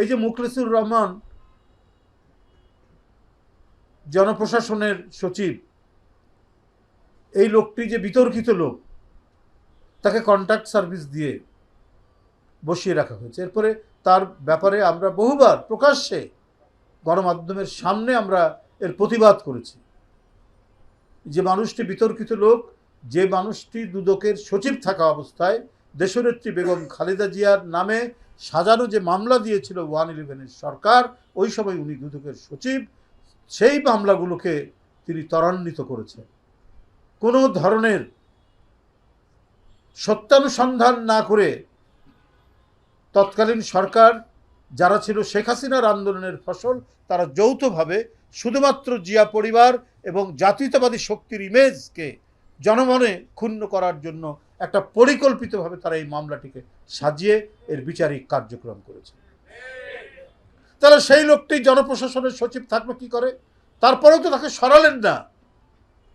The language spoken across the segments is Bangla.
এই যে মুখলেসুর রহমান জনপ্রশাসনের সচিব, এই লোকটি যে বিতর্কিত লোক, তাকে কন্ট্রাক্ট সার্ভিস দিয়ে বসিয়ে রাখা হয়েছে। এরপরে তার ব্যাপারে আমরা বহুবার প্রকাশ্যে গণমাধ্যমের সামনে আমরা এর প্রতিবাদ করেছি। যে মানুষটি বিতর্কিত লোক, যে মানুষটি দুদকের সচিব থাকা অবস্থায় দেশনেত্রী বেগম খালেদা জিয়ার নামে সাজানো যে মামলা দিয়েছিল 111-এর সরকার, ওই সময় উনি দুদকের সচিব, সেই মামলাগুলোকে তিনি ত্বরান্বিত করেছেন। কোনো ধরনের সত্যানুসন্ধান না করে তৎকালীন সরকার যারা ছিল শেখ হাসিনার আন্দোলনের ফসল, তারা যৌথভাবে শুধুমাত্র জিয়া পরিবার এবং জাতীয়তাবাদী শক্তির ইমেজকে জনমনে ক্ষুণ্ণ করার জন্য একটা পরিকল্পিতভাবে তারা এই মামলাটিকে সাজিয়ে এর বিচারিক কার্যক্রম করেছে। তাহলে সেই লোকটি জনপ্রশাসনের সচিব থাকবে কি করে? তারপরেও তো তাকে সরালেন না,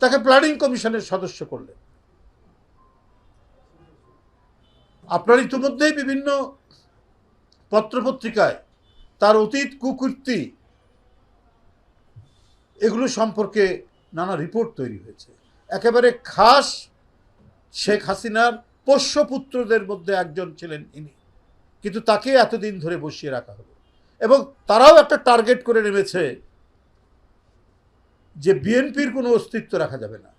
তাকে প্ল্যানিং কমিশনের সদস্য করলেন। আপনার ইতিমধ্যেই বিভিন্ন পত্রপত্রিকায় তার অতীত কুকীর্তি এগুলো সম্পর্কে নানা রিপোর্ট তৈরি হয়েছে। একেবারে খাস শেখ হাসিনার পোষ্যপুত্রদের মধ্যে একজন ছিলেন ইনি, কিন্তু তাকে এতদিন ধরে বসিয়ে রাখা হলো। এবং তারাও একটা টার্গেট করে নেমেছে যে বিএনপির কোনো অস্তিত্ব রাখা যাবে না।